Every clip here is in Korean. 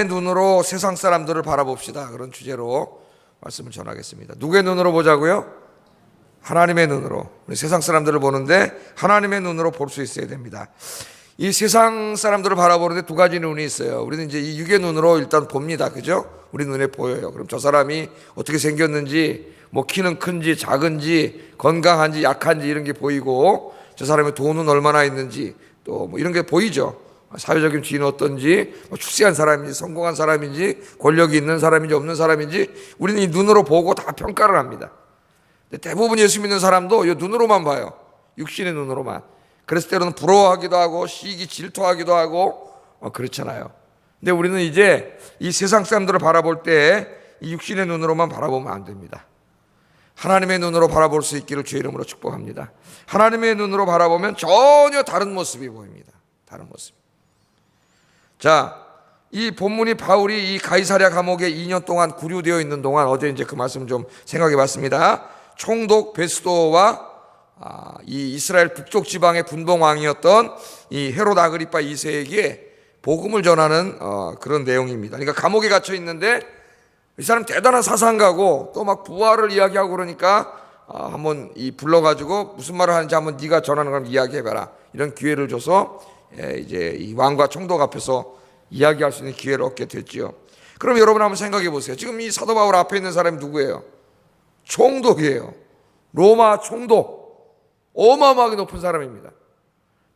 눈으로 세상 사람들을 바라봅시다. 그런 주제로 말씀을 전하겠습니다. 누구의 눈으로 보자고요? 하나님의 눈으로. 우리 세상 사람들을 보는데 하나님의 눈으로 볼 수 있어야 됩니다. 이 세상 사람들을 바라보는데 두 가지 눈이 있어요. 우리는 이제 이 육의 눈으로 일단 봅니다. 그죠? 우리 눈에 보여요. 그럼 저 사람이 어떻게 생겼는지, 뭐 키는 큰지 작은지, 건강한지 약한지 이런 게 보이고, 저 사람의 돈은 얼마나 있는지 또 뭐 이런 게 보이죠. 사회적인 지위는 어떤지, 출세한 사람인지, 성공한 사람인지, 권력이 있는 사람인지 없는 사람인지 우리는 이 눈으로 보고 다 평가를 합니다. 대부분 예수 믿는 사람도 이 눈으로만 봐요. 육신의 눈으로만. 그래서 때로는 부러워하기도 하고 시기 질투하기도 하고 그렇잖아요. 근데 우리는 이제 이 세상 사람들을 바라볼 때 이 육신의 눈으로만 바라보면 안 됩니다. 하나님의 눈으로 바라볼 수 있기를 주의 이름으로 축복합니다. 하나님의 눈으로 바라보면 전혀 다른 모습이 보입니다. 다른 모습. 자, 이 본문이 바울이 이 가이사랴 감옥에 2년 동안 구류되어 있는 동안, 어제 이제 그 말씀 좀 생각해 봤습니다. 총독 베스도와 이 이스라엘 북쪽 지방의 분봉왕이었던 이 헤롯 아그리파 2세에게 복음을 전하는 그런 내용입니다. 그러니까 감옥에 갇혀 있는데 이 사람 대단한 사상가고 또 막 부활을 이야기하고 그러니까 한번 불러가지고 무슨 말을 하는지 한번 네가 전하는 걸 이야기해봐라. 이런 기회를 줘서 이제 이 왕과 총독 앞에서 이야기할 수 있는 기회를 얻게 됐지요. 그럼 여러분 한번 생각해 보세요. 지금 이 사도 바울 앞에 있는 사람이 누구예요? 총독이에요. 로마 총독. 어마어마하게 높은 사람입니다.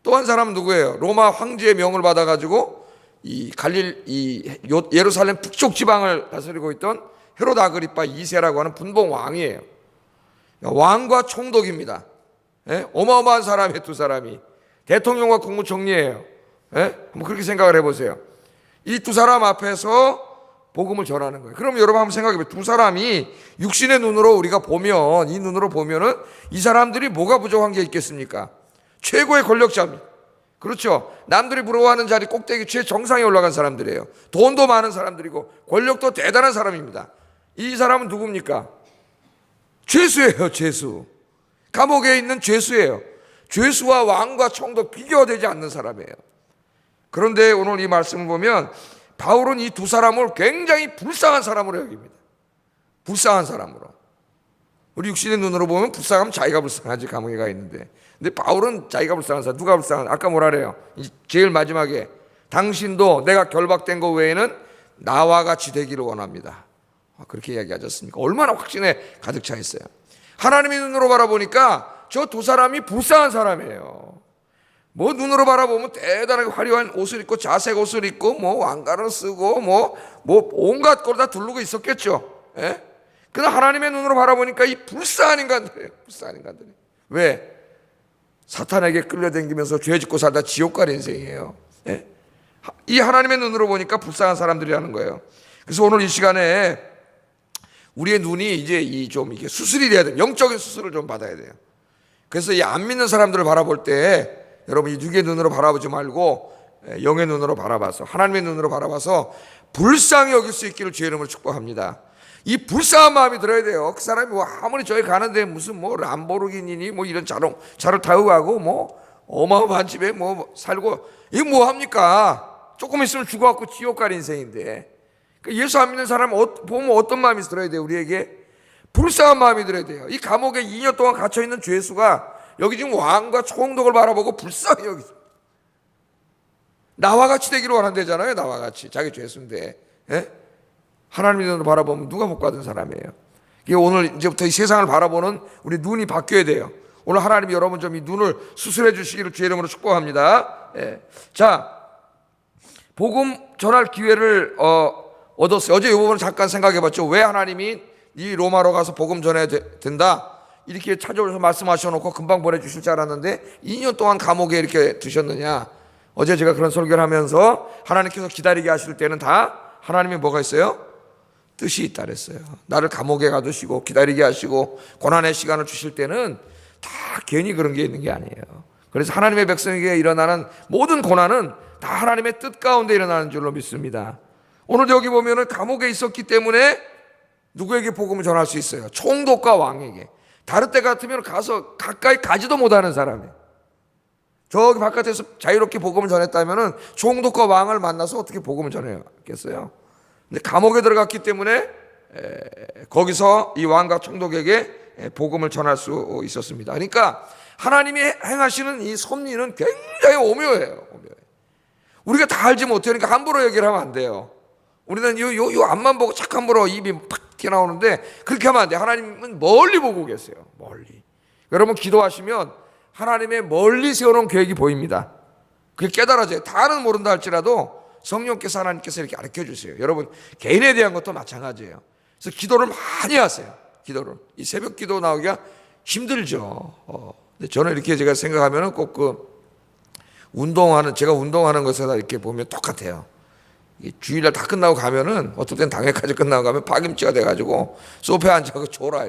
또 한 사람은 누구예요? 로마 황제의 명을 받아가지고 이 예루살렘 북쪽 지방을 다스리고 있던 헤롯 아그리파 2세라고 하는 분봉 왕이에요. 왕과 총독입니다. 어마어마한 사람이에요. 두 사람이. 대통령과 국무총리예요. 한번 그렇게 생각을 해보세요. 이 두 사람 앞에서 복음을 전하는 거예요. 그럼 여러분 한번 생각해 보세요. 두 사람이 육신의 눈으로 우리가 보면, 이 눈으로 보면은 이 사람들이 뭐가 부족한 게 있겠습니까? 최고의 권력자입니다. 그렇죠? 남들이 부러워하는 자리 꼭대기 최정상에 올라간 사람들이에요. 돈도 많은 사람들이고 권력도 대단한 사람입니다. 이 사람은 누굽니까? 죄수예요. 죄수. 감옥에 있는 죄수예요. 죄수와 왕과 총독 비교가 되지 않는 사람이에요. 그런데 오늘 이 말씀을 보면 바울은 이 두 사람을 굉장히 불쌍한 사람으로 여깁니다. 불쌍한 사람으로. 우리 육신의 눈으로 보면 불쌍하면 자기가 불쌍하지, 감옥에 가 있는데. 근데 바울은 자기가 불쌍한 사람. 누가 불쌍한? 아까 뭐라 그래요? 제일 마지막에 당신도 내가 결박된 것 외에는 나와 같이 되기를 원합니다. 그렇게 이야기하셨습니까? 얼마나 확신에 가득 차 있어요. 하나님의 눈으로 바라보니까 저 두 사람이 불쌍한 사람이에요. 뭐 눈으로 바라보면 대단하게 화려한 옷을 입고 자색 옷을 입고 뭐 왕관을 쓰고 뭐 온갖 걸 다 두르고 있었겠죠. 그러나 하나님의 눈으로 바라보니까 이 불쌍한 인간들이에요. 불쌍한 인간들이. 왜? 사탄에게 끌려다니면서 죄 짓고 살다 지옥 갈 인생이에요. 이 하나님의 눈으로 보니까 불쌍한 사람들이라는 거예요. 그래서 오늘 이 시간에 우리의 눈이 이제 이게 수술이 돼야 돼요. 영적인 수술을 좀 받아야 돼요. 그래서 이 안 믿는 사람들을 바라볼 때 여러분 이 육의 눈으로 바라보지 말고 영의 눈으로 바라봐서, 하나님의 눈으로 바라봐서 불쌍히 여길 수 있기를 주의 이름으로 축복합니다. 이 불쌍한 마음이 들어야 돼요. 그 사람이 아무리 저기 가는데 무슨 람보르기니니 이런 차를 타고 가고 어마어마한 집에 살고 이게 뭐 합니까? 조금 있으면 죽어갖고 지옥 갈 인생인데. 예수 안 믿는 사람 보면 어떤 마음이 들어야 돼요? 우리에게 불쌍한 마음이 들어야 돼요. 이 감옥에 2년 동안 갇혀있는 죄수가 여기 지금 왕과 총독을 바라보고 불쌍히 여기서 나와 같이 되기를 원한대잖아요. 나와 같이. 자기 죄수인데. 하나님의 눈으로 바라보면 누가 복 받은 사람이에요. 오늘 이제부터 이 세상을 바라보는 우리 눈이 바뀌어야 돼요. 오늘 하나님이 여러분 좀 이 눈을 수술해 주시기를 주의 이름으로 축복합니다. 자, 복음 전할 기회를 얻었어요. 어제 이 부분을 잠깐 생각해 봤죠. 왜 하나님이 이 로마로 가서 복음 전해야 된다 이렇게 찾아오셔서 말씀하셔놓고 금방 보내주실 줄 알았는데 2년 동안 감옥에 이렇게 두셨느냐. 어제 제가 그런 설교를 하면서 하나님께서 기다리게 하실 때는 다 하나님이 뭐가 있어요? 뜻이 있다 그랬어요. 나를 감옥에 가두시고 기다리게 하시고 고난의 시간을 주실 때는 다 괜히 그런 게 있는 게 아니에요. 그래서 하나님의 백성에게 일어나는 모든 고난은 다 하나님의 뜻 가운데 일어나는 줄로 믿습니다. 오늘 여기 보면은 감옥에 있었기 때문에 누구에게 복음을 전할 수 있어요? 총독과 왕에게. 다른 때 같으면 가서 가까이 가지도 못하는 사람이에요. 저기 바깥에서 자유롭게 복음을 전했다면은 총독과 왕을 만나서 어떻게 복음을 전했겠어요? 근데 감옥에 들어갔기 때문에 거기서 이 왕과 총독에게 복음을 전할 수 있었습니다. 그러니까 하나님이 행하시는 이 섭리는 굉장히 오묘해요. 우리가 다 알지 못해요. 그러니까 함부로 얘기를 하면 안 돼요. 우리는 요 앞만 보고 착 함부로 입이 팍 튀어나오는데 그렇게 하면 안 돼요. 하나님은 멀리 보고 계세요. 멀리. 여러분 기도하시면 하나님의 멀리 세워놓은 계획이 보입니다. 그게 깨달아져요. 다는 모른다 할지라도 성령께서 하나님께서 이렇게 가르쳐 주세요. 여러분 개인에 대한 것도 마찬가지예요. 그래서 기도를 많이 하세요. 기도를. 이 새벽 기도 나오기가 힘들죠. 근데 저는 이렇게 제가 생각하면은 꼭 제가 운동하는 것에다 이렇게 보면 똑같아요. 주일날 다 끝나고 가면은 어떨 땐 당회까지 끝나고 가면 파김치가 돼가지고 소파에 앉아서 졸아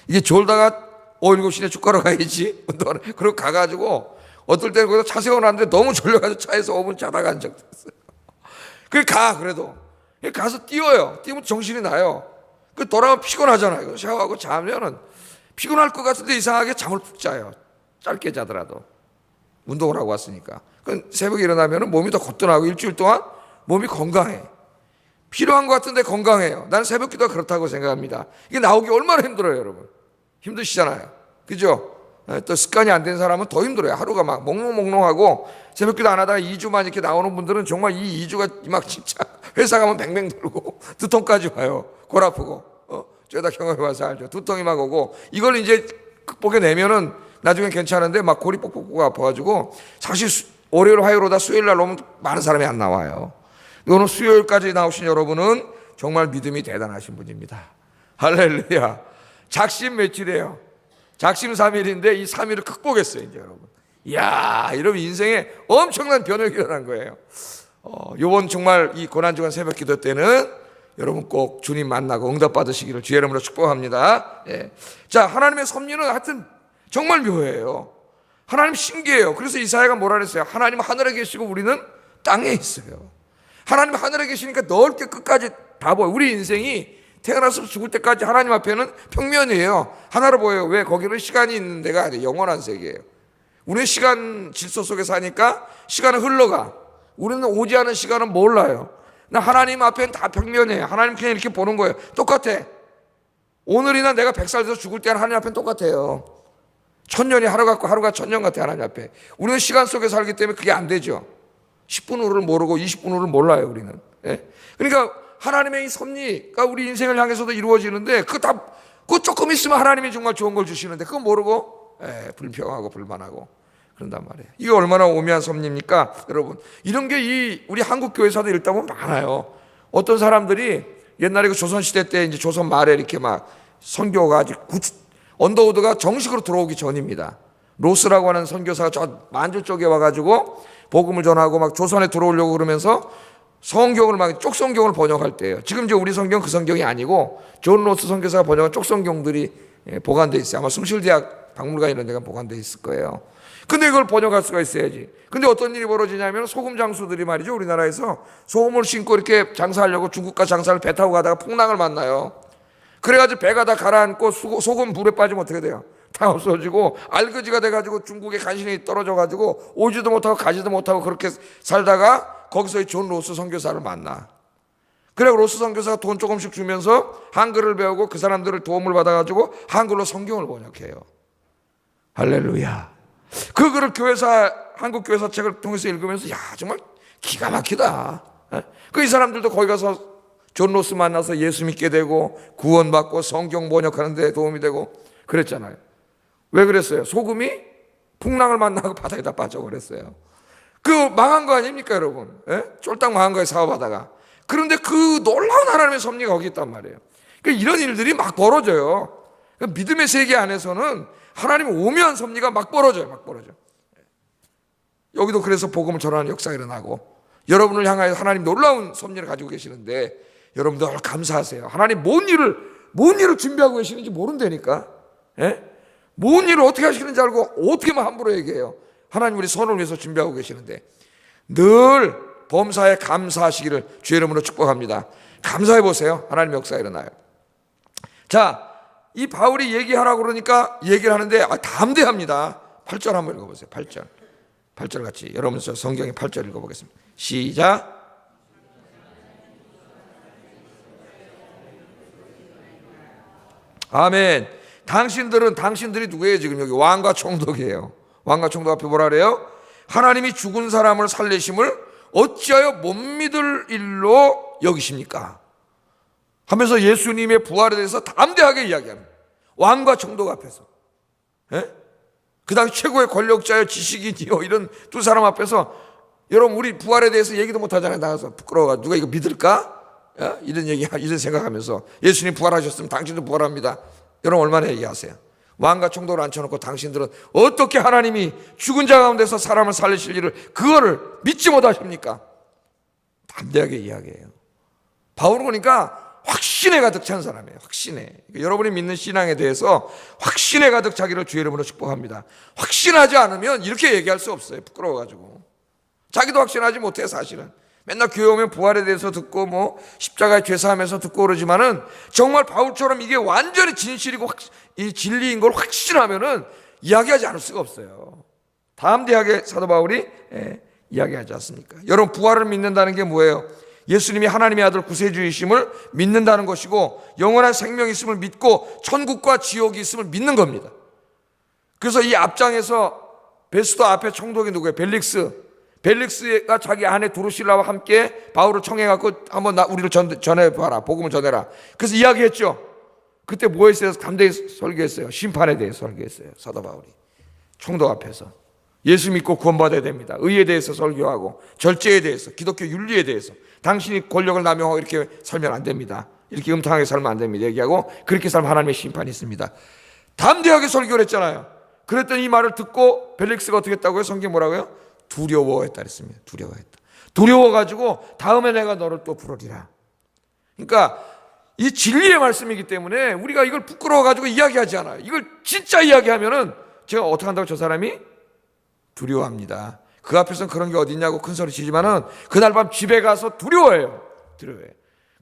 이게 졸다가 7시에 축구하러 가야지 운동하러. 그리고 가가지고 어떨 때는 거기서 차 세워놨는데 너무 졸려가지고 차에서 5분 자다가 간 적도 있어요. 그래도 가서 뛰어요. 뛰면 정신이 나요. 돌아오면 피곤하잖아요. 샤워하고 자면은 피곤할 것 같은데 이상하게 잠을 푹 자요. 짧게 자더라도 운동을 하고 왔으니까. 새벽에 일어나면 몸이 더 거뜬하고 일주일 동안 몸이 건강해. 필요한 것 같은데 건강해요. 나는 새벽 기도가 그렇다고 생각합니다. 이게 나오기 얼마나 힘들어요, 여러분. 힘드시잖아요. 그죠? 또 습관이 안 된 사람은 더 힘들어요. 하루가 막 몽롱몽롱하고 새벽 기도 안 하다가 2주만 이렇게 나오는 분들은 정말 이 2주가 막 진짜 회사 가면 뱅뱅 돌고 두통까지 와요. 골 아프고. 죄다 경험해봐서 알죠. 두통이 막 오고 이걸 이제 극복해내면은 나중에 괜찮은데 막 골이 뻑뻑 아파가지고 사실 월요일 화요일보다 수요일 날 오면 많은 사람이 안 나와요. 오늘 수요일까지 나오신 여러분은 정말 믿음이 대단하신 분입니다. 할렐루야. 작심 며칠이에요? 작심 3일인데 이 3일을 극복했어요, 이제 여러분. 이야, 이러면 인생에 엄청난 변화가 일어난 거예요. 요번 정말 이 고난주간 새벽 기도 때는 여러분 꼭 주님 만나고 응답 받으시기를 주의 이름으로 축복합니다. 예. 자, 하나님의 섭리는 하여튼 정말 묘해요. 하나님 신기해요. 그래서 이사야가 뭐라 그랬어요? 하나님 하늘에 계시고 우리는 땅에 있어요. 하나님 하늘에 계시니까 넓게 끝까지 다 보여요. 우리 인생이 태어나서 죽을 때까지 하나님 앞에는 평면이에요. 하나로 보여요. 왜? 거기는 시간이 있는 데가 아니에요. 영원한 세계예요. 우리는 시간 질서 속에 사니까 시간은 흘러가. 우리는 오지 않은 시간은 몰라요. 나 하나님 앞에는 다 평면이에요. 하나님 그냥 이렇게 보는 거예요. 똑같아. 오늘이나 내가 100살 돼서 죽을 때는 하나님 앞에는 똑같아요. 1000년이 하루 같고 하루가 1000년 같아요. 하나님 앞에. 우리는 시간 속에 살기 때문에 그게 안 되죠. 10분 후를 모르고 20분 후를 몰라요. 우리는. 예? 그러니까 하나님의 이 섭리가 우리 인생을 향해서도 이루어지는데 그거 조금 있으면 하나님이 정말 좋은 걸 주시는데 그거 모르고 불평하고 불만하고 그런단 말이에요. 이게 얼마나 오묘한 섭리입니까? 여러분, 이런 게 우리 한국 교회사도 읽다 보면 많아요. 어떤 사람들이 옛날에 그 조선시대 때 이제 조선 말에 이렇게 막 선교가 아직 언더우드가 정식으로 들어오기 전입니다. 로스라고 하는 선교사가 저 만주 쪽에 와가지고 복음을 전하고 막 조선에 들어오려고 그러면서 성경을 막 쪽성경을 번역할 때예요. 지금 이제 우리 성경 그 성경이 아니고 존 로스 선교사가 번역한 쪽성경들이 보관돼 있어요. 아마 숭실대학 박물관 이런 데가 보관돼 있을 거예요. 근데 이걸 번역할 수가 있어야지. 근데 어떤 일이 벌어지냐면 소금 장수들이 말이죠. 우리나라에서 소금을 신고 이렇게 장사하려고 중국과 장사를 배 타고 가다가 풍랑을 만나요. 그래가지고 배가 다 가라앉고 소금 불에 빠지면 어떻게 돼요? 다 없어지고 알거지가 돼가지고 중국에 간신히 떨어져가지고 오지도 못하고 가지도 못하고 그렇게 살다가 거기서 존 로스 선교사를 만나. 그래 로스 선교사가 돈 조금씩 주면서 한글을 배우고 그 사람들을 도움을 받아가지고 한글로 성경을 번역해요. 할렐루야. 그 글을 한국 교회사 책을 통해서 읽으면서 야 정말 기가 막히다. 그 이 사람들도 거기 가서 존 로스 만나서 예수 믿게 되고 구원받고 성경 번역하는 데 도움이 되고 그랬잖아요. 왜 그랬어요? 소금이 풍랑을 만나고 바다에다 빠져버렸어요. 그 망한 거 아닙니까 여러분? 쫄딱 망한 거예요. 사업하다가. 그런데 그 놀라운 하나님의 섭리가 거기 있단 말이에요. 그러니까 이런 일들이 막 벌어져요. 그러니까 믿음의 세계 안에서는 하나님의 오묘한 섭리가 막 벌어져요. 막 벌어져. 여기도 그래서 복음을 전하는 역사가 일어나고 여러분을 향하여 하나님 놀라운 섭리를 가지고 계시는데 여러분들 감사하세요. 하나님 뭔 일을 준비하고 계시는지 모른다니까. 뭔 일을 어떻게 하시는지 알고 어떻게만 함부로 얘기해요. 하나님 우리 선을 위해서 준비하고 계시는데 늘 범사에 감사하시기를 주의 이름으로 축복합니다. 감사해 보세요. 하나님의 역사가 일어나요. 자, 이 바울이 얘기하라고 그러니까 얘기를 하는데 담대합니다. 8절 한번 읽어보세요. 8절. 8절 같이 여러분 저 성경의 8절 읽어보겠습니다. 시작. 아멘. 당신들이 누구예요? 지금 여기 왕과 총독이에요. 왕과 총독 앞에 뭐라 그래요? 하나님이 죽은 사람을 살리심을 어찌하여 못 믿을 일로 여기십니까? 하면서 예수님의 부활에 대해서 담대하게 이야기합니다. 왕과 총독 앞에서. 예? 그 당시 최고의 권력자여 지식인이요 이런 두 사람 앞에서 여러분 우리 부활에 대해서 얘기도 못하잖아요. 나가서 부끄러워가지고 누가 이거 믿을까? 이런 생각하면서 예수님 부활하셨으면 당신도 부활합니다. 여러분 얼마나 얘기하세요? 왕과 총독을 앉혀놓고 당신들은 어떻게 하나님이 죽은 자 가운데서 사람을 살리실 일을 그거를 믿지 못하십니까? 담대하게 이야기해요. 바울은 그러니까 확신에 가득 찬 사람이에요. 확신에. 그러니까 여러분이 믿는 신앙에 대해서 확신에 가득 차기를 주의 이름으로 축복합니다. 확신하지 않으면 이렇게 얘기할 수 없어요. 부끄러워가지고. 자기도 확신하지 못해 사실은. 맨날 교회 오면 부활에 대해서 듣고 뭐 십자가의 죄사하면서 듣고 그러지만은 정말 바울처럼 이게 완전히 진실이고 이 진리인 걸 확신하면은 이야기하지 않을 수가 없어요. 담대하게 사도 바울이 이야기하지 않습니까? 여러분 부활을 믿는다는 게 뭐예요? 예수님이 하나님의 아들 구세주이심을 믿는다는 것이고 영원한 생명이 있음을 믿고 천국과 지옥이 있음을 믿는 겁니다. 그래서 이 앞장에서 베스도 앞에 총독이 누구예요? 벨릭스가 자기 아내 두루실라와 함께 바울을 청해갖고 한번 우리를 전해봐라. 복음을 전해라. 그래서 이야기했죠. 그때 뭐 했어요? 담대히 설교했어요. 심판에 대해서 설교했어요. 사도 바울이 총독 앞에서 예수 믿고 구원받아야 됩니다. 의에 대해서 설교하고 절제에 대해서 기독교 윤리에 대해서 당신이 권력을 남용하고 이렇게 살면 안 됩니다. 이렇게 음탕하게 살면 안 됩니다. 얘기하고 그렇게 살면 하나님의 심판이 있습니다. 담대하게 설교를 했잖아요. 그랬더니 이 말을 듣고 벨릭스가 어떻게 했다고요? 성경 뭐라고요? 두려워했다 그랬습니다. 두려워가지고 다음에 내가 너를 또 부르리라. 그러니까 이 진리의 말씀이기 때문에 우리가 이걸 부끄러워가지고 이야기하지 않아요. 이걸 진짜 이야기하면은 제가 어떻게 한다고 저 사람이 두려워합니다. 그 앞에서는 그런 게 어딨냐고 큰 소리 치지만은 그날 밤 집에 가서 두려워해요.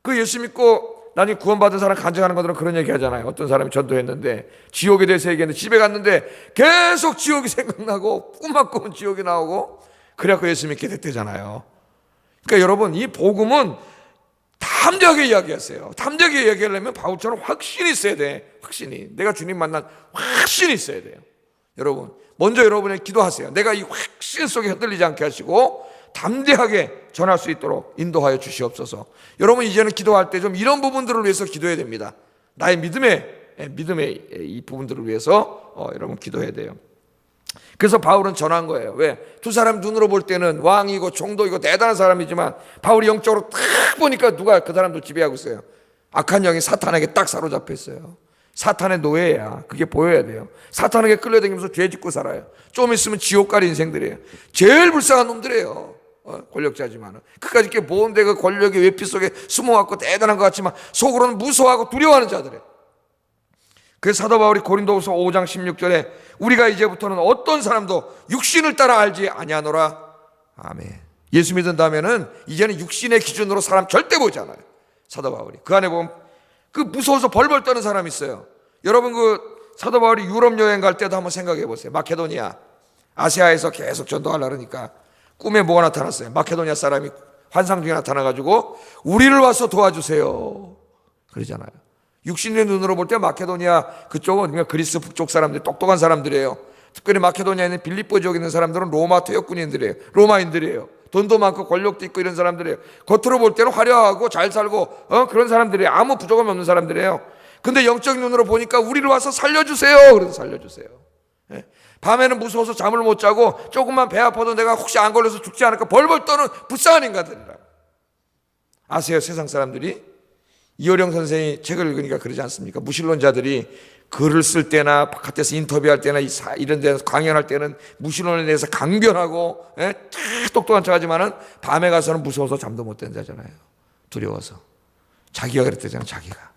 그 예수 믿고 나중에 구원받은 사람 간증하는 것들은 그런 얘기 하잖아요. 어떤 사람이 전도했는데 지옥에 대해서 얘기했는데 집에 갔는데 계속 지옥이 생각나고 꿈만 꾸면 지옥이 나오고 그래갖고 예수 믿게 됐대잖아요. 그러니까 여러분 이 복음은 담대하게 이야기하세요. 담대하게 이야기하려면 바울처럼 확신이 있어야 돼. 확신이. 내가 주님 만난 확신이 있어야 돼요. 여러분 먼저 여러분의 기도하세요. 내가 이 확신 속에 흔들리지 않게 하시고 담대하게 전할 수 있도록 인도하여 주시옵소서. 여러분 이제는 기도할 때 좀 이런 부분들을 위해서 기도해야 됩니다. 나의 믿음의 이 부분들을 위해서 여러분 기도해야 돼요. 그래서 바울은 전한 거예요. 왜? 두 사람 눈으로 볼 때는 왕이고 총독이고 대단한 사람이지만 바울이 영적으로 딱 보니까 누가 그 사람도 지배하고 있어요. 악한 영이 사탄에게 딱 사로잡혀 있어요. 사탄의 노예야. 그게 보여야 돼요. 사탄에게 끌려다니면서 죄 짓고 살아요. 좀 있으면 지옥 갈 인생들이에요. 제일 불쌍한 놈들이에요. 권력자지만은 끝까지 이렇게 보는데 그 권력의 외피 속에 숨어갖고 대단한 것 같지만 속으로는 무서워하고 두려워하는 자들이에요. 그래서 사도 바울이 고린도후서 5장 16절에 우리가 이제부터는 어떤 사람도 육신을 따라 알지 아니하노라. 아멘. 예수 믿은다면은 이제는 육신의 기준으로 사람 절대 보지 않아요. 사도 바울이 그 안에 보면 그 무서워서 벌벌 떠는 사람이 있어요. 여러분 그 사도 바울이 유럽 여행 갈 때도 한번 생각해 보세요. 마케도니아 아시아에서 계속 전도하려고 그러니까 꿈에 뭐가 나타났어요? 마케도니아 사람이 환상 중에 나타나가지고 우리를 와서 도와주세요 그러잖아요. 육신의 눈으로 볼 때 마케도니아 그쪽은 그러니까 그리스 북쪽 사람들 똑똑한 사람들이에요. 특별히 마케도니아에 있는 빌립보 지역에 있는 사람들은 로마 퇴역군인들이에요. 로마인들이에요. 돈도 많고 권력도 있고 이런 사람들이에요. 겉으로 볼 때는 화려하고 잘 살고 그런 사람들이에요. 아무 부족함이 없는 사람들이에요. 근데 영적 눈으로 보니까 우리를 와서 살려주세요. 그래서 살려주세요. 밤에는 무서워서 잠을 못 자고 조금만 배 아파도 내가 혹시 안 걸려서 죽지 않을까 벌벌 떠는 불쌍한 인간들이라. 아세요? 세상 사람들이 이호령 선생이 책을 읽으니까 그러지 않습니까? 무신론자들이 글을 쓸 때나 바깥에서 인터뷰할 때나 이런 데서 강연할 때는 무신론에 대해서 강변하고 똑똑한 척하지만은 밤에 가서는 무서워서 잠도 못 든다잖아요. 두려워서. 자기가 그랬대잖아요. 자기가.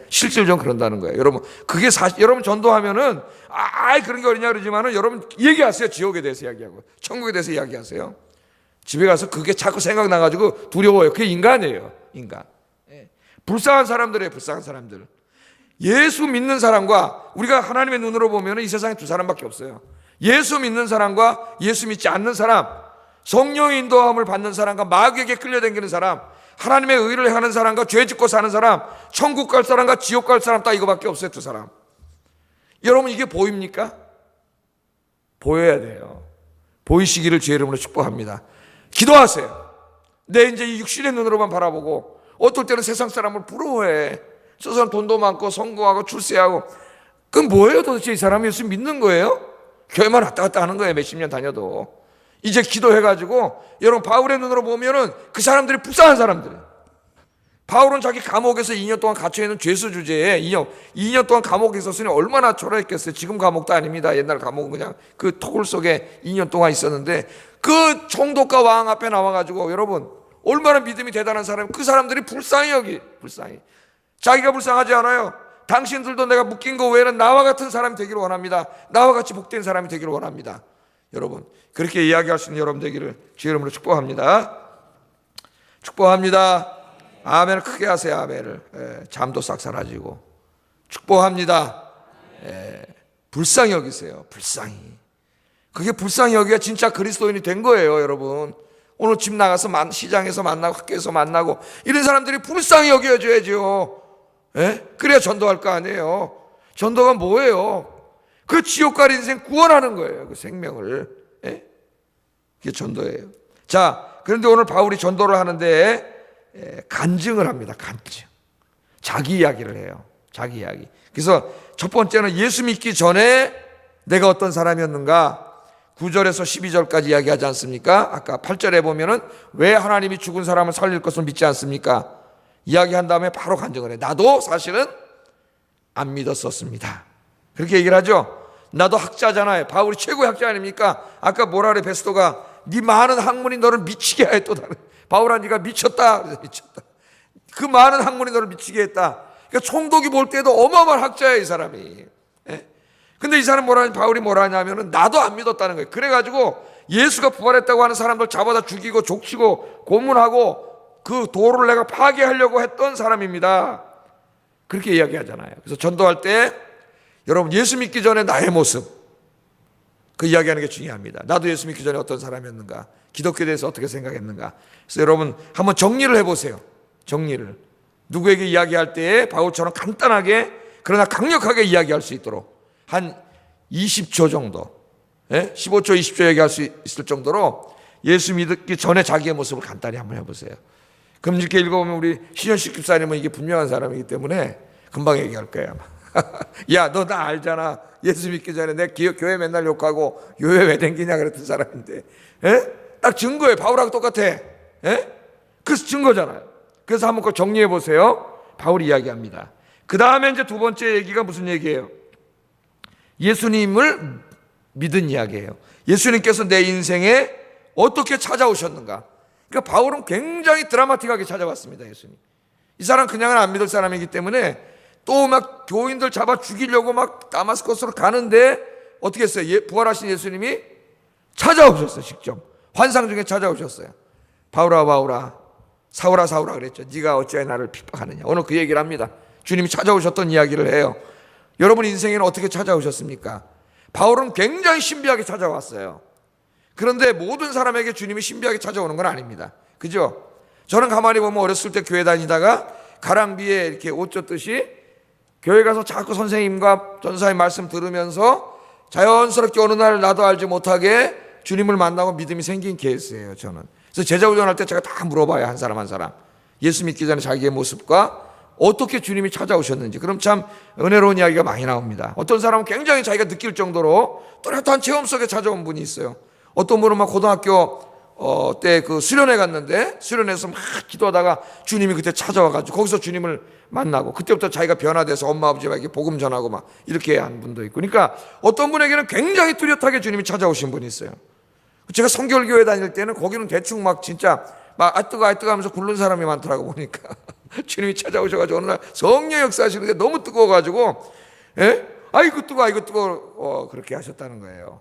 실제로 좀 그런다는 거예요. 여러분 그게 사실 여러분 전도하면은 그런 게 어디냐 그러지만은 여러분 얘기하세요. 지옥에 대해서 이야기하고 천국에 대해서 이야기하세요. 집에 가서 그게 자꾸 생각나가지고 두려워요. 그게 인간이에요. 인간. 불쌍한 사람들이에요. 불쌍한 사람들. 예수 믿는 사람과 우리가 하나님의 눈으로 보면 이 세상에 두 사람밖에 없어요. 예수 믿는 사람과 예수 믿지 않는 사람, 성령의 인도함을 받는 사람과 마귀에게 끌려다니는 사람, 하나님의 의를 하는 사람과 죄 짓고 사는 사람, 천국 갈 사람과 지옥 갈 사람, 딱 이거밖에 없어요. 두 사람. 여러분, 이게 보입니까? 보여야 돼요. 보이시기를 주의 이름으로 축복합니다. 기도하세요. 내 이제 이 육신의 눈으로만 바라보고 어떨 때는 세상 사람을 부러워해. 저 사람 돈도 많고 성공하고 출세하고. 그럼 뭐예요? 도대체 이 사람이 예수 믿는 거예요? 교회만 왔다 갔다 하는 거예요. 몇십 년 다녀도. 이제 기도해가지고 여러분 바울의 눈으로 보면은 그 사람들이 불쌍한 사람들이에요. 바울은 자기 감옥에서 2년 동안 갇혀있는 죄수 주제에 2년 동안 감옥에 있었으니 얼마나 초라했겠어요. 지금 감옥도 아닙니다. 옛날 감옥은 그냥 그 토굴 속에 2년 동안 있었는데 그 총독과 왕 앞에 나와가지고 여러분 얼마나 믿음이 대단한 사람, 그 사람들이 불쌍히. 자기가 불쌍하지 않아요. 당신들도 내가 묶인 거 외에는 나와 같은 사람이 되기를 원합니다. 나와 같이 복된 사람이 되기를 원합니다. 여러분 그렇게 이야기할 수 있는 여러분 되기를 주의 이름으로 축복합니다. 축복합니다. 아멘을 크게 하세요. 아멘을. 잠도 싹 사라지고 축복합니다. 불쌍히 여기세요. 불쌍히. 그게 불쌍히 여기가 진짜 그리스도인이 된 거예요. 여러분 오늘 집 나가서 시장에서 만나고 학교에서 만나고 이런 사람들이 불쌍히 여겨줘야죠. 그래야 전도할 거 아니에요. 전도가 뭐예요? 그 지옥 갈 인생 구원하는 거예요. 그 생명을. 그게 전도예요. 자, 그런데 오늘 바울이 전도를 하는데 간증을 합니다. 간증. 자기 이야기를 해요. 자기 이야기. 그래서 첫 번째는 예수 믿기 전에 내가 어떤 사람이었는가 9절에서 12절까지 이야기하지 않습니까? 아까 8절에 보면은 왜 하나님이 죽은 사람을 살릴 것을 믿지 않습니까? 이야기한 다음에 바로 간증을 해. 나도 사실은 안 믿었었습니다. 그렇게 얘기를 하죠. 나도 학자잖아요. 바울이 최고의 학자 아닙니까? 아까 뭐라 그래 베스토가 네 많은 학문이 너를 미치게 해. 또 다른 바울아 네가 미쳤다. 미쳤다. 그 많은 학문이 너를 미치게 했다. 그러니까 총독이 볼 때도 어마어마한 학자예요, 이 사람이. 근데 이 사람 바울이 뭐라 하냐면은 나도 안 믿었다는 거예요. 그래가지고 예수가 부활했다고 하는 사람들 잡아다 죽이고 족치고 고문하고 그 도를 내가 파괴하려고 했던 사람입니다. 그렇게 이야기하잖아요. 그래서 전도할 때 여러분 예수 믿기 전에 나의 모습 그 이야기하는 게 중요합니다. 나도 예수 믿기 전에 어떤 사람이었는가, 기독교에 대해서 어떻게 생각했는가. 그래서 여러분 한번 정리를 해보세요. 정리를 누구에게 이야기할 때 바울처럼 간단하게 그러나 강력하게 이야기할 수 있도록 한 20초 정도 15초 20초 얘기할 수 있을 정도로 예수 믿기 전에 자기의 모습을 간단히 한번 해보세요. 그럼 이렇게 읽어보면 우리 신현식 집사님은 이게 분명한 사람이기 때문에 금방 얘기할 거예요. 야, 너 나 알잖아. 예수 믿기 전에 내 교회 맨날 욕하고 교회 왜 댕기냐 그랬던 사람인데 딱 증거예요. 바울하고 똑같아. 그래서 증거잖아요. 그래서 한번 그 정리해 보세요. 바울이 이야기합니다. 그 다음에 이제 두 번째 얘기가 무슨 얘기예요? 예수님을 믿은 이야기예요. 예수님께서 내 인생에 어떻게 찾아오셨는가. 그러니까 바울은 굉장히 드라마틱하게 찾아왔습니다. 예수님. 이 사람 그냥은 안 믿을 사람이기 때문에 또 막 교인들 잡아 죽이려고 막 다마스커스로 가는데 어떻게 했어요? 부활하신 예수님이 찾아오셨어요. 직접 환상 중에 찾아오셨어요. 바울아 바울아 사울아 사울아 그랬죠. 네가 어찌하여 나를 핍박하느냐. 오늘 그 얘기를 합니다. 주님이 찾아오셨던 이야기를 해요. 여러분 인생에는 어떻게 찾아오셨습니까? 바울은 굉장히 신비하게 찾아왔어요. 그런데 모든 사람에게 주님이 신비하게 찾아오는 건 아닙니다. 그죠? 저는 가만히 보면 어렸을 때 교회 다니다가 가랑비에 이렇게 옷 젖듯이 교회 가서 자꾸 선생님과 전사의 말씀 들으면서 자연스럽게 어느 날 나도 알지 못하게 주님을 만나고 믿음이 생긴 케이스예요. 저는. 그래서 제자훈련할 때 제가 다 물어봐요. 한 사람 한 사람. 예수 믿기 전에 자기의 모습과 어떻게 주님이 찾아오셨는지. 그럼 참 은혜로운 이야기가 많이 나옵니다. 어떤 사람은 굉장히 자기가 느낄 정도로 또렷한 체험 속에 찾아온 분이 있어요. 어떤 분은 막 고등학교 때 그 수련회 갔는데 수련회에서 막 기도하다가 주님이 그때 찾아와가지고 거기서 주님을 만나고 그때부터 자기가 변화돼서 엄마 아버지에게 복음 전하고 막 이렇게 한 분도 있고. 그러니까 어떤 분에게는 굉장히 뚜렷하게 주님이 찾아오신 분이 있어요. 제가 성결교회 다닐 때는 거기는 대충 막 진짜 막 아뜨거 하면서 굴른 사람이 많더라고 보니까. 주님이 찾아오셔가지고 어느 날 성령 역사하시는데 너무 뜨거워가지고 아이고 뜨거워 그렇게 하셨다는 거예요.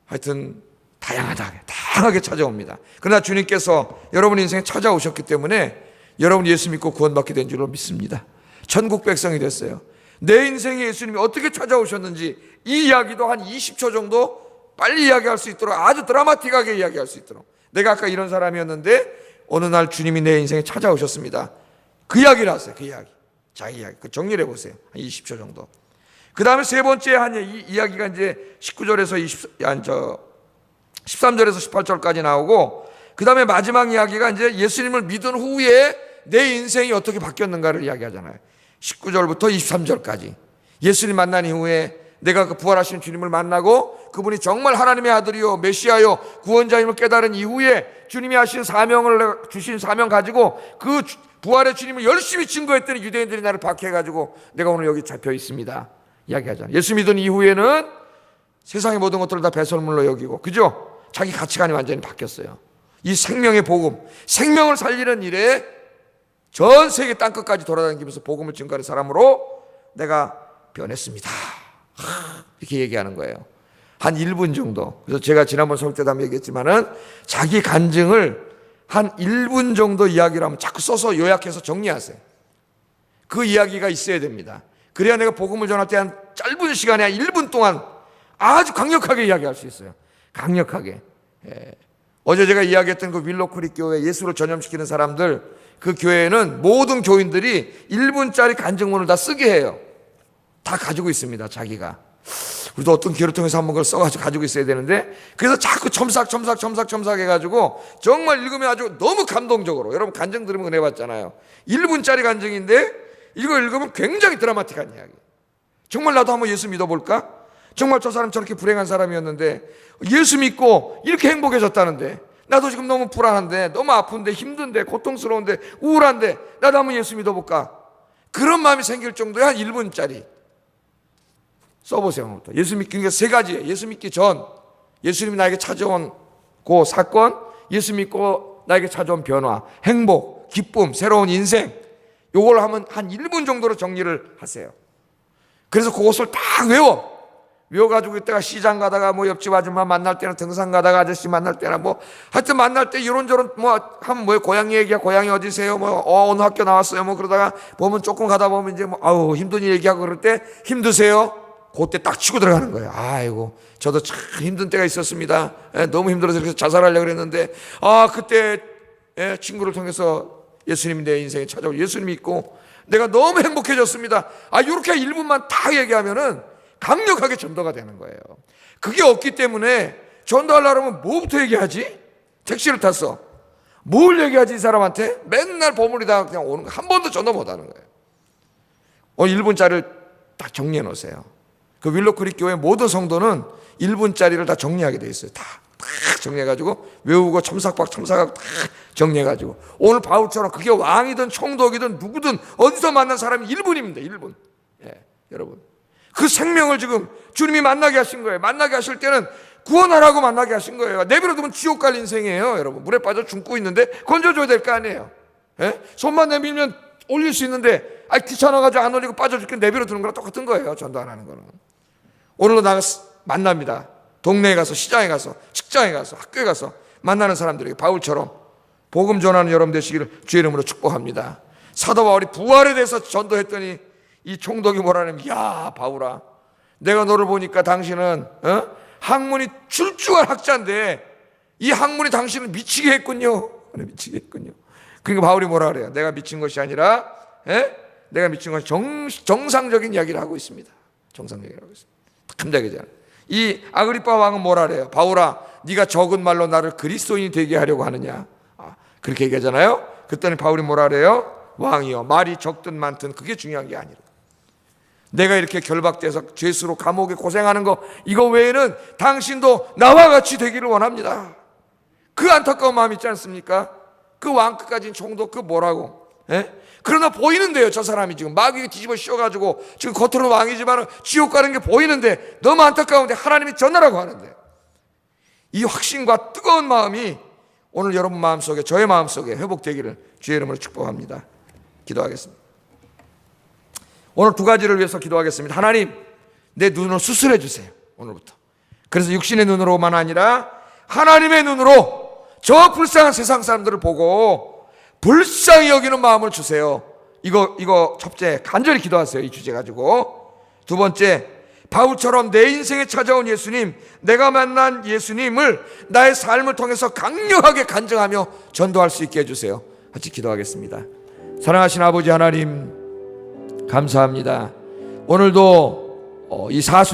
하여튼 다양하게 찾아옵니다. 그러나 주님께서 여러분 인생에 찾아오셨기 때문에 여러분 예수 믿고 구원받게 된 줄로 믿습니다. 천국 백성이 됐어요. 내 인생에 예수님이 어떻게 찾아오셨는지 이 이야기도 한 20초 정도 빨리 이야기할 수 있도록, 아주 드라마틱하게 이야기할 수 있도록. 내가 아까 이런 사람이었는데 어느 날 주님이 내 인생에 찾아오셨습니다. 그 이야기를 하세요. 그 이야기, 자기 이야기. 그 정리를 해보세요. 한 20초 정도. 그 다음에 세 번째 한 이야기가 이제 19절에서 13절에서 18절까지 나오고, 그 다음에 마지막 이야기가 이제 예수님을 믿은 후에 내 인생이 어떻게 바뀌었는가를 이야기하잖아요. 19절부터 23절까지. 예수님 만난 이후에 내가 그 부활하신 주님을 만나고 그분이 정말 하나님의 아들이요 메시아요 구원자임을 깨달은 이후에 주님이 하신 사명을, 주신 사명 가지고 그 부활의 주님을 열심히 증거했더니 유대인들이 나를 박해해가지고 내가 오늘 여기 잡혀 있습니다 이야기하잖아요. 예수 믿은 이후에는 세상의 모든 것들을 다 배설물로 여기고, 그죠? 자기 가치관이 완전히 바뀌었어요. 이 생명의 복음, 생명을 살리는 일에 전 세계 땅끝까지 돌아다니면서 복음을 증거하는 사람으로 내가 변했습니다. 이렇게 얘기하는 거예요. 한 1분 정도. 그래서 제가 지난번 설교 때도 한번 얘기했지만은 자기 간증을 한 1분 정도 이야기를 하면 자꾸 써서 요약해서 정리하세요. 그 이야기가 있어야 됩니다. 그래야 내가 복음을 전할 때 한 짧은 시간에 한 1분 동안 아주 강력하게 이야기할 수 있어요. 강력하게. 어제 제가 이야기했던 그 윌로크릭 교회 예수를 전염시키는 사람들, 그 교회는 모든 교인들이 1분짜리 간증문을 다 쓰게 해요. 다 가지고 있습니다, 자기가. 우리도 어떤 기회를 통해서 한번 그걸 써가지고 가지고 있어야 되는데, 그래서 자꾸 첨삭 해가지고 정말 읽으면 아주 너무 감동적으로, 여러분 간증 들으면 은혜 받잖아요. 1분짜리 간증인데 이거 읽으면 굉장히 드라마틱한 이야기. 정말 나도 한번 예수 믿어볼까? 정말 저 사람 저렇게 불행한 사람이었는데 예수 믿고 이렇게 행복해졌다는데, 나도 지금 너무 불안한데, 너무 아픈데, 힘든데, 고통스러운데, 우울한데 나도 한번 예수 믿어볼까? 그런 마음이 생길 정도의 한 1분짜리 써보세요. 오늘부터. 예수 믿기, 그러니까 세 가지예요. 예수 믿기 전, 예수님이 나에게 찾아온 그 사건, 예수 믿고 나에게 찾아온 변화, 행복, 기쁨, 새로운 인생, 요걸 하면 한 1분 정도로 정리를 하세요. 그래서 그것을 다 외워가지고 이때가 시장 가다가 뭐 옆집 아줌마 만날 때나 등산 가다가 아저씨 만날 때나 뭐 하여튼 만날 때 이런저런 뭐 하면 뭐예요? 고향 얘기야. 고향이 어디세요? 뭐 어느 학교 나왔어요? 뭐 그러다가 보면 조금 가다 보면 이제 뭐 아우 힘든 일 얘기하고 그럴 때 힘드세요? 그때 딱 치고 들어가는 거예요. 아이고 저도 참 힘든 때가 있었습니다. 너무 힘들어서 그래서 자살하려고 그랬는데 그때 친구를 통해서 예수님이 내 인생에 찾아올 예수님 믿고 내가 너무 행복해졌습니다. 이렇게 1분만 다 얘기하면은 강력하게 전도가 되는 거예요. 그게 없기 때문에 전도하려면 뭐부터 얘기하지? 택시를 탔어. 뭘 얘기하지 이 사람한테? 맨날 버무리다가 그냥 오는 거. 한 번도 전도 못하는 거예요. 1분짜리를 딱 정리해 놓으세요. 그 윌로크릭 교회 모든 성도는 1분짜리를 다 정리하게 돼 있어요. 다 정리해가지고 외우고 첨삭박 다 정리해가지고, 오늘 바울처럼 그게 왕이든 총독이든 누구든 어디서 만난 사람이 1분입니다. 1분. 여러분 그 생명을 지금 주님이 만나게 하신 거예요. 만나게 하실 때는 구원하라고 만나게 하신 거예요. 내버려두면 지옥 갈 인생이에요. 여러분 물에 빠져 죽고 있는데 건져줘야 될 거 아니에요. 손만 내밀면 올릴 수 있는데 귀찮아가지고 안 올리고 빠져 죽게 내버려두는 거랑 똑같은 거예요. 전도 안 하는 거는. 오늘도 나가서 만납니다. 동네에 가서, 시장에 가서, 직장에 가서, 학교에 가서 만나는 사람들에게 바울처럼 복음 전하는 여러분 되시기를 주의 이름으로 축복합니다. 사도 바울이 부활에 대해서 전도했더니 이 총독이 뭐라냐면, 야 바울아, 내가 너를 보니까 당신은 학문이 출중한 학자인데 이 학문이 당신을 미치게 했군요. 미치게 했군요. 그러니까 바울이 뭐라 그래요? 내가 미친 것이 아니라 내가 미친 것이 정상적인 이야기를 하고 있습니다. 정상적인 이야기를 하고 있습니다. 감자기잖아요. 이 아그리빠 왕은 뭐라 그래요? 바울아, 네가 적은 말로 나를 그리스도인이 되게 하려고 하느냐? 그렇게 얘기하잖아요. 그랬더니 바울이 뭐라 그래요? 왕이여, 말이 적든 많든 그게 중요한 게 아니라, 내가 이렇게 결박돼서 죄수로 감옥에 고생하는 거, 이거 외에는 당신도 나와 같이 되기를 원합니다. 그 안타까운 마음 있지 않습니까? 그 왕 끝까지는 총독 그 뭐라고? 그러나 보이는데요, 저 사람이 지금 마귀가 뒤집어 씌워가지고 지금 겉으로는 왕이지만 지옥 가는 게 보이는데 너무 안타까운데 하나님이 전하라고 하는데, 이 확신과 뜨거운 마음이 오늘 여러분 마음속에, 저의 마음속에 회복되기를 주의 이름으로 축복합니다. 기도하겠습니다. 오늘 두 가지를 위해서 기도하겠습니다. 하나님, 내 눈을 수술해 주세요. 오늘부터. 그래서 육신의 눈으로만 아니라 하나님의 눈으로 저 불쌍한 세상 사람들을 보고 불쌍히 여기는 마음을 주세요. 이거 첫째 간절히 기도하세요. 이 주제 가지고. 두 번째, 바울처럼 내 인생에 찾아온 예수님, 내가 만난 예수님을 나의 삶을 통해서 강력하게 간증하며 전도할 수 있게 해주세요. 같이 기도하겠습니다. 사랑하신 아버지 하나님, 감사합니다. 오늘도 이 사순